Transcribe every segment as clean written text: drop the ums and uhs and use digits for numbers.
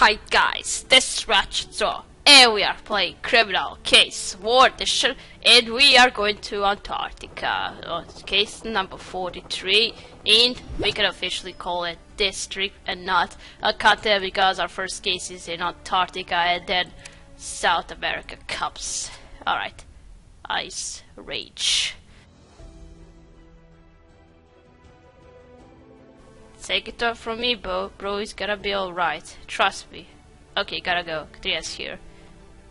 Hi guys, this is Ratchet Throw, and we are playing Criminal Case War Edition, and we are going to Antarctica. Case number 43, and we can officially call it District and not a continent because our first case is in Antarctica and then South America comes. Alright, Ice Rage. Take it up from me, bro. Bro, it's gonna be alright. Trust me. Okay, gotta go. Tria's here.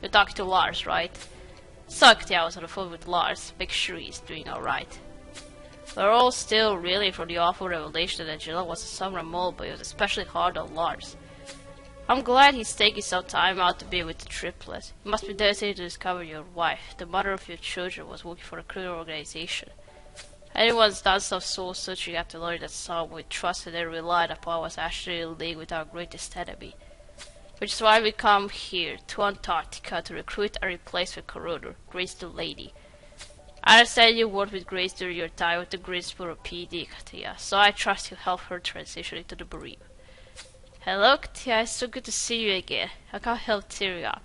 You're talking to Lars, right? Sucked, I was on the phone with Lars. Make sure he's doing alright. We're all still reeling from the awful revelation that Angela was a summer mole, but it was especially hard on Lars. I'm glad he's taking some time out to be with the triplet. You must be devastated to discover your wife, the mother of your children, was working for a criminal organization. Anyone's done some soul searching after learning that someone we trusted and relied upon was actually in league with our greatest enemy. Which is why we come here, to Antarctica, to recruit a replacement coroner, Grace the Lady. I understand you worked with Grace during your time with the Greensboro PD, Katia, so I trust you'll help her transition into the Bureau. Hello, Katia, it's so good to see you again. I can't help tearing up.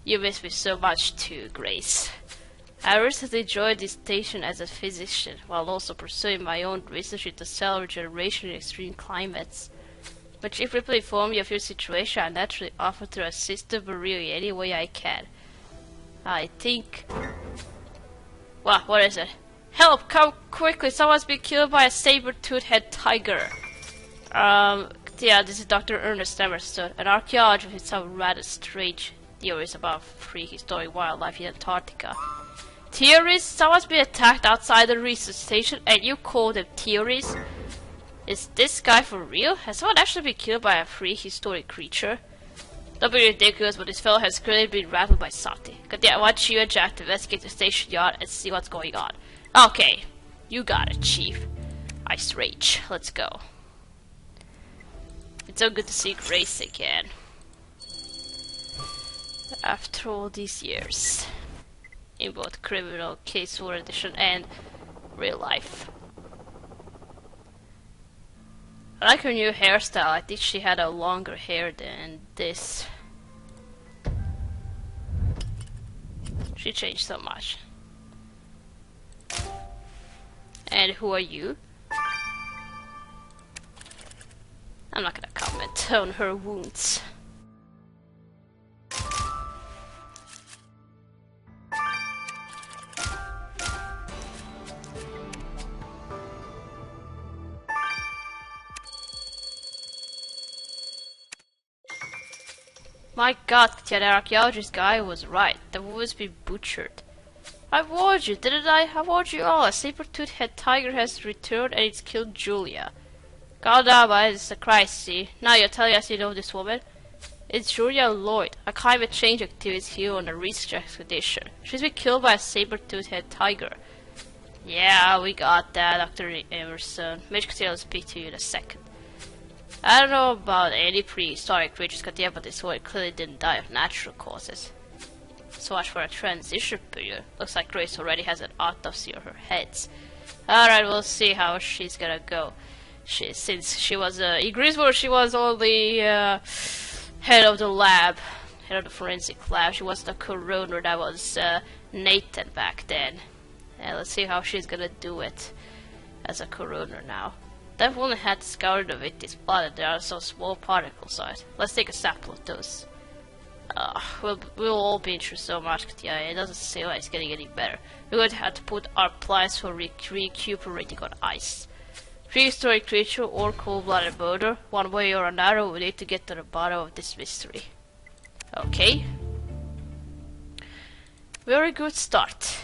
You miss me so much too, Grace. I recently joined this station as a physician, while also pursuing my own research into cell regeneration in extreme climates. When Chief Ripley informed me of your situation, I naturally offered to assist the Bureau in any way I can. I think... What is it? Help! Come quickly! Someone's been killed by a saber-toothed tiger! Yeah, this is Dr. Ernest Emerson, an archaeologist with some rather strange theories about prehistoric wildlife in Antarctica. Theories? Someone's been attacked outside the research station and you call them theories? Is this guy for real? Has someone actually been killed by a prehistoric creature? Don't be ridiculous, but this fellow has clearly been rattled by something. I want you and Jack to investigate the station yard and see what's going on. Okay, you got it, Chief. Ice Rage, let's go. It's so good to see Grace again. After all these years. In both Criminal Case War Edition and real life. I like her new hairstyle. I think she had a longer hair than this. She changed so much. And who are you? I'm not gonna comment on her wounds. My god, the archaeologist guy was right. The woman's been butchered. I warned you, didn't I? I warned you all. A saber-toothed tiger has returned and it's killed Julia. Calm down, man. It's a crisis. Now you're telling us you know this woman? It's Julia Lloyd, a climate change activist here on a research expedition. She's been killed by a saber-toothed tiger. Yeah, we got that, Dr. Emerson. Mitch will speak to you in a second. I don't know about any prehistoric creatures, but this one clearly didn't die of natural causes. So much for a transition period. Looks like Grace already has an autopsy on her head. Alright, we'll see how she's gonna go. Since she was, in Greensboro, she was only, head of the lab. Head of the forensic lab. She was the coroner that was, Nathan back then. And let's see how she's gonna do it as a coroner now. That woman had discovered the victim's blood and there are some small particles on it. Let's take a sample of those. We'll all be through so much, yeah, it doesn't seem like it's getting any better. We're going to have to put our plans for recuperating on ice. Prehistoric creature or cold-blooded murder, one way or another, we need to get to the bottom of this mystery. Okay. Very good start.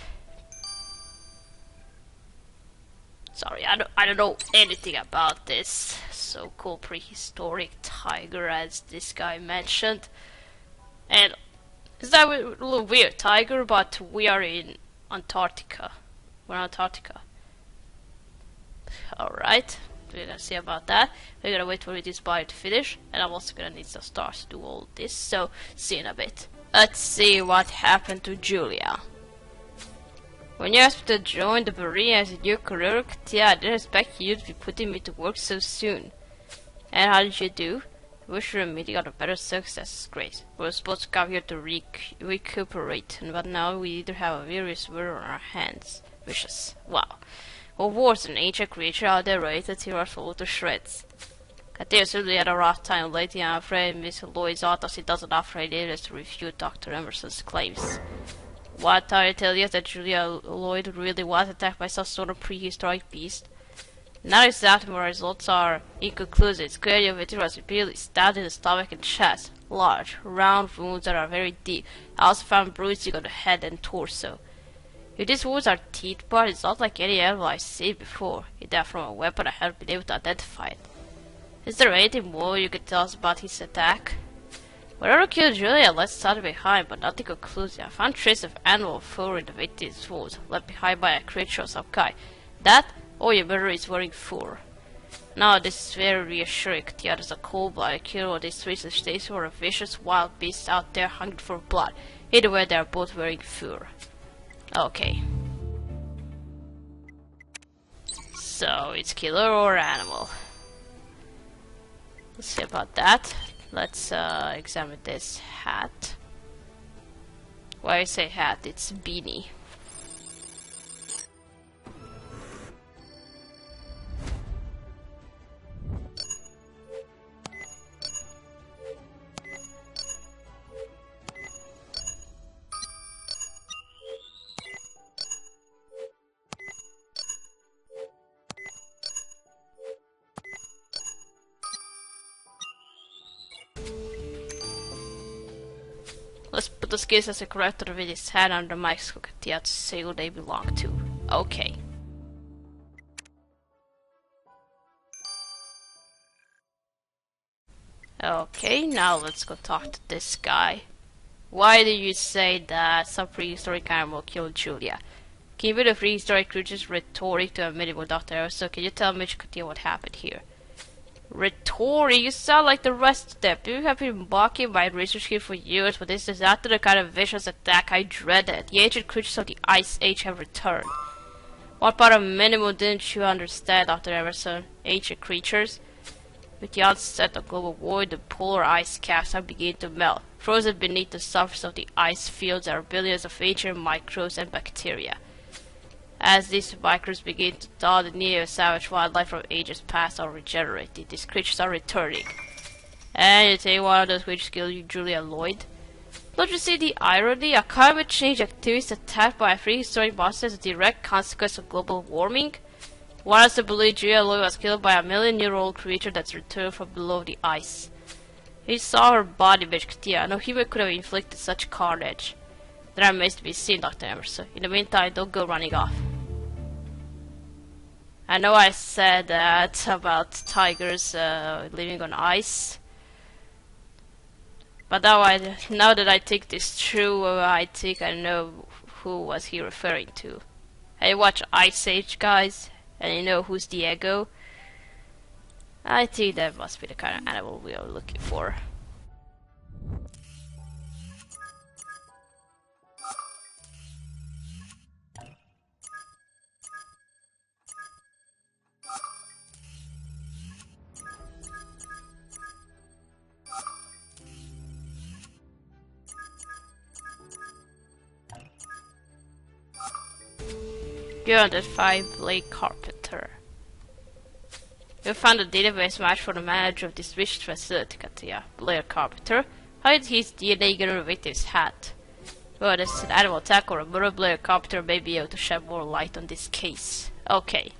Sorry, I don't know anything about this so-called prehistoric tiger as this guy mentioned. And is that a little weird, tiger, but we are in Antarctica. We're in Antarctica. Alright, we're gonna see about that. We're gonna wait for this body to finish, and I'm also gonna need some stars to do all this, so see you in a bit. Let's see what happened to Julia. When you asked me to join the Bureau as a new career, yeah, I didn't expect you to be putting me to work so soon. And how did you do? Wish you a meeting on a better success. Great. We were supposed to come here to recuperate, but now we either have a serious war on our hands. Vicious. Wow. What was an ancient creature out there ready to tear us all to shreds? Katia certainly had a rough time lately. I'm afraid Miss Lloyd's autopsy doesn't offer any evidence to refute Dr. Emerson's claims. What are you telling us that Julia Lloyd really was attacked by some sort of prehistoric beast? Not exactly, my results are inconclusive. It's clear your victim was repeatedly stabbed in the stomach and chest. Large, round wounds that are very deep. I also found bruising on the head and torso. If these wounds are teeth parts, it's not like any animal I've seen before. If they're from a weapon, I haven't been able to identify it. Is there anything more you could tell us about his attack? Whatever killed Julia left something behind, but nothing conclusive. I found traces of animal fur in the victim's wounds, left behind by a creature of some kind. That, or your murderer is wearing fur. Now this is very reassuring. The others are cold-blooded killer on these streets and states for a vicious wild beast out there hungry for blood. Either way, they are both wearing fur. Okay. So, it's killer or animal. Let's see about that. Let's examine this hat. Why I say hat? It's beanie. Let's put the skills as a character with his hand under the microscope to see who they belong to. Okay. Okay, now let's go talk to this guy. Why do you say that some prehistoric animal killed Julia? Keeping the prehistoric creatures rhetoric to a minimum, Dr. Emerson, can you tell Mitch what happened here? Rhetoric? You sound like the rest of them. You have been mocking my research here for years, but this is not the kind of vicious attack I dreaded. The ancient creatures of the Ice Age have returned. What part of minimum didn't you understand, Dr. Emerson? Ancient creatures? With the onset of global warming, the polar ice caps are beginning to melt. Frozen beneath the surface of the ice fields are billions of ancient microbes and bacteria. As these microbes begin to thaw, the native savage wildlife from ages past are regenerated. These creatures are returning. And you think one of those creatures killed you, Julia Lloyd? Don't you see the irony? A climate change activist attacked by a prehistoric monster is a direct consequence of global warming? Want us to believe Julia Lloyd was killed by a million-year-old creature that's returned from below the ice. He saw her body, Katia. No human could have inflicted such carnage. There remains to be seen, Dr. Emerson. In the meantime, don't go running off. I know I said that about tigers living on ice, but now that I think this through, I think I know who was he referring to. I watch Ice Age, guys, and you know who's Diego. I think that must be the kind of animal we are looking for. You identified Blake Carpenter. You found a database match for the manager of this research facility, Katia. Blair Carpenter. How did his DNA get on the victim's hat? Well, this is an animal attack or a murder. Blair Carpenter may be able to shed more light on this case. Okay.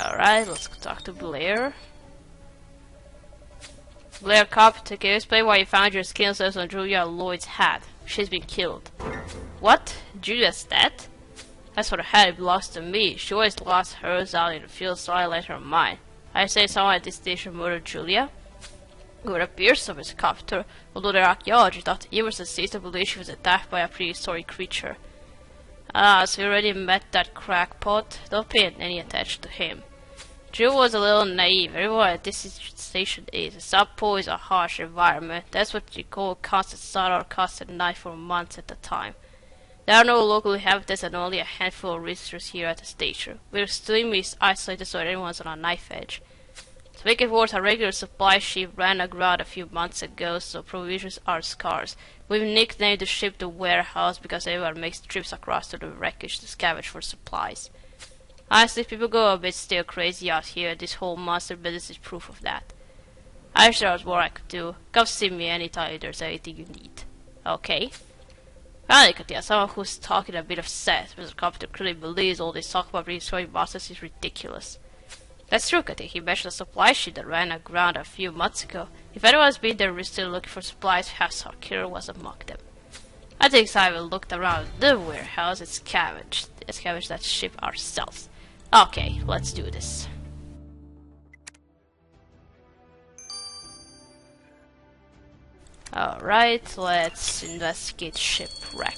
Alright, let's go talk to Blair. Blair Carpenter, can you explain why you found your skin cells on Julia Lloyd's hat? She's been killed. What? Julia's dead? As for the hat, it belongs to me. She always lost hers out in the field, so I let her mine. I say someone at this station murdered Julia? It would appear so, Mr. Carpenter, although the archaeologist Dr. Emerson seems to believe she was attacked by a prehistoric creature. Ah, so you already met that crackpot? Don't pay any attention to him. Jill was a little naive. Everyone at this station is. The South Pole is a harsh environment. That's what you call constant sun or constant night for months at a time. There are no local inhabitants and only a handful of visitors here at the station. We're extremely isolated, so everyone's on a knife edge. To make it worse, a regular supply ship ran aground a few months ago, so provisions are scarce. We've nicknamed the ship the Warehouse because everyone makes trips across to the wreckage to scavenge for supplies. Honestly, people go a bit still crazy out here. This whole monster business is proof of that. I wish there was more I could do. Come see me anytime if there's anything you need. Okay. Finally, Katia, someone who's talking a bit of sense. Mr. Carpenter clearly believes all this talk about prehistoric monsters is ridiculous. That's true, Katia. He mentioned a supply ship that ran aground a few months ago. If anyone's been there, we're still looking for supplies. Perhaps our killer was among them. I think Simon looked around the warehouse and scavenged that ship ourselves. Okay, let's do this. Alright, let's investigate shipwreck.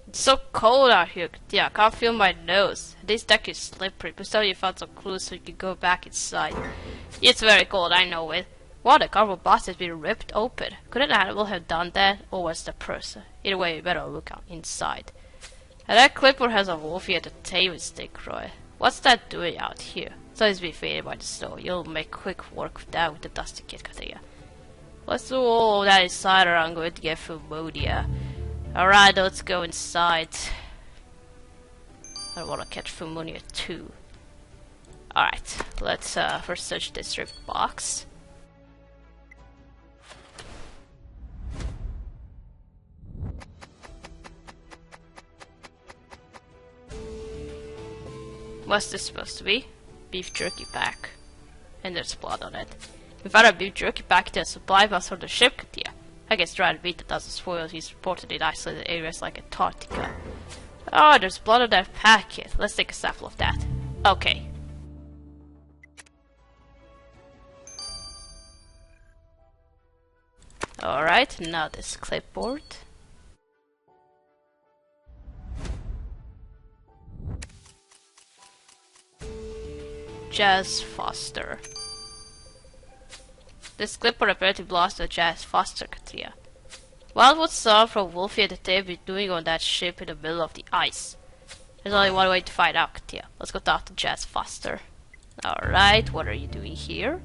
It's so cold out here. Yeah, I can't feel my nose. This deck is slippery. Please tell me you found some clues so you can go back inside. It's very cold, I know it. Wow, the cardboard box has been ripped open. Could an animal have done that, or was the person? Either way, you better look out inside. And that clipboard has a wolfie entertainment stick, Roy. What's that doing out here? So it's been faded by the snow. You'll make quick work of that with the dusty kit, Katia. Let's do all of that inside or I'm going to get pneumonia. Alright, let's go inside. I want to catch pneumonia too. Alright, let's first search this ripped box. What's this supposed to be? Beef jerky pack. And there's blood on it. We found a beef jerky pack in a supply box on the ship, Katia. I guess dried meat that doesn't spoil. He's reported in isolated areas like Antarctica. Oh, there's blood on that packet. Let's take a sample of that. Okay. Alright, now this clipboard. Jazz Foster. This clipboard apparently belongs to Jazz Foster, Katia. What would someone from Wolfie and the Tape be doing on that ship in the middle of the ice? There's only one way to find out, Katia. Let's go talk to Jazz Foster. Alright, what are you doing here?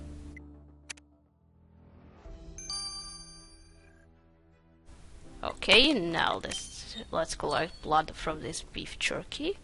Okay, now let's collect blood from this beef jerky.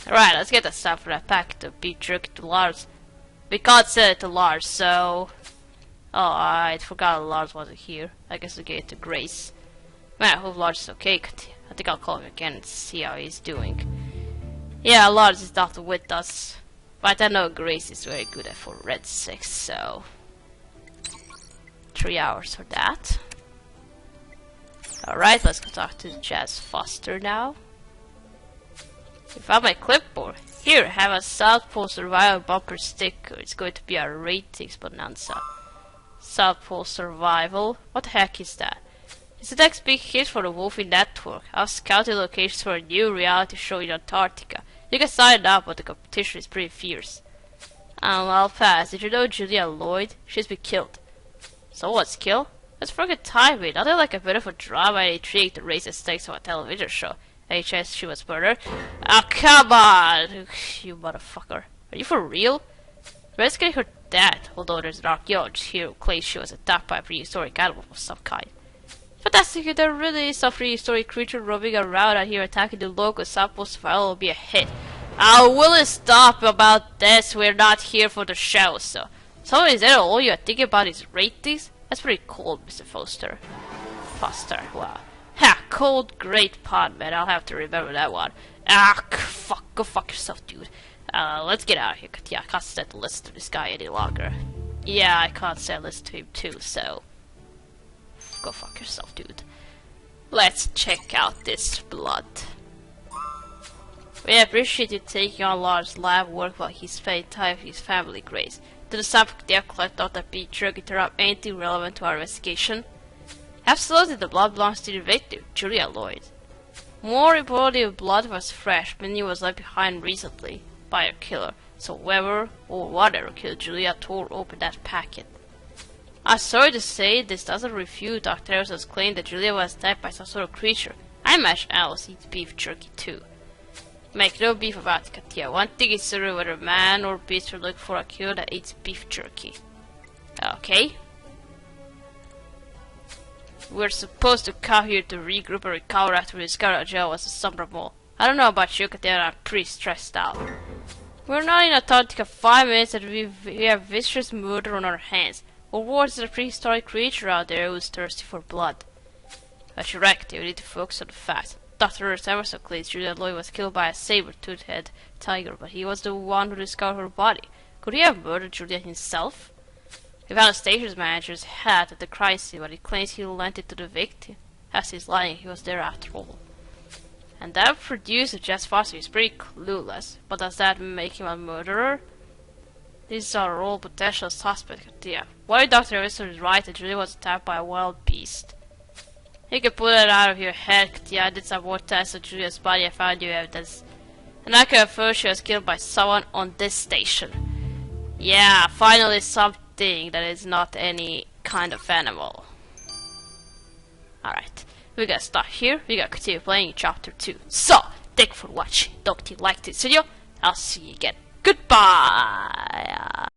Alright, let's get the stuff for that pack to beef jerky to Lars. We can't sell it to Lars, so... Oh, I forgot Lars wasn't here. I guess we gave it to Grace. Man, I hope Lars is okay. I think I'll call him again and see how he's doing. Yeah, Lars is not with us. But I know Grace is very good at forensics, so... 3 hours for that. Alright, let's go talk to Jazz Foster now. I found my clipboard. Here, have a South Pole Survival bumper sticker. It's going to be a ratings bonanza. South Pole Survival? What the heck is that? It's the next big hit for the Wolfie Network. I've scouted locations for a new reality show in Antarctica. You can sign up, but the competition is pretty fierce. I'll pass. Did you know Julia Lloyd? She's been killed. Someone's killed? That's fucking timing. Nothing like a bit of a drama and intrigue to raise the stakes of a television show. Any chance she was murdered? Oh, come on! You motherfucker. Are you for real? Investigating her death, although there's an archaeologist here who claims she was attacked by a prehistoric animal of some kind. Fantastic, there really is a prehistoric creature roaming around out here attacking the local samples. Well, will be a hit. Will you stop about this? We're not here for the show, so. So is that all you're thinking about is ratings? That's pretty cool, Mr. Foster. Wow. Ha, cold, great pun, man. I'll have to remember that one. Go fuck yourself, dude. Let's get out of here. Yeah, I can't stand to listen to this guy any longer. Yeah, I can't stand to listen to him too, so. Go fuck yourself, dude. Let's check out this blood. We appreciate you taking on Lars' lab work while he spent time with his family, Grace. Did the sample they have collected out that being drug interrupt anything relevant to our investigation? Absolutely, the blood belongs to the victim, Julia Lloyd. More importantly, the blood was fresh, meaning it was left behind recently by a killer. So whoever or whatever killed Julia tore open that packet. I'm sorry to say, this doesn't refute Dr. Harrison's claim that Julia was attacked by some sort of creature. I imagine Alice eats beef jerky too. Make no beef about it, Katia. One thing is certain, whether man or beast will look for a killer that eats beef jerky. Okay. We're supposed to come here to regroup and recover after we discovered our jail was a Sombra mole. I don't know about you, Katia, I'm pretty stressed out. We're not in Antarctica 5 minutes and we have vicious murder on our hands. Or worse, there's a prehistoric creature out there who's thirsty for blood. But you're right, we need to focus on the facts. Dr. Emerson claims Julia Lloyd was killed by a saber-toothed tiger, but he was the one who discovered her body. Could he have murdered Julia himself? We found a station's manager's hat at the crime scene, but he claims he lent it to the victim. As he's lying, he was there after all. And that producer, Jess Foster, is pretty clueless. But does that make him a murderer? These are all potential suspects. Yeah. Why Dr. Emerson is right that Julia was attacked by a wild beast? You can put it out of your head. Yeah, I did some more tests on Julia's body. I found new evidence. And I can affirm she was killed by someone on this station. Yeah, finally something that is not any kind of animal. Alright, we gotta stop here. We gotta continue playing in chapter 2. So, thank you for watching. Don't you like this video? I'll see you again. Goodbye!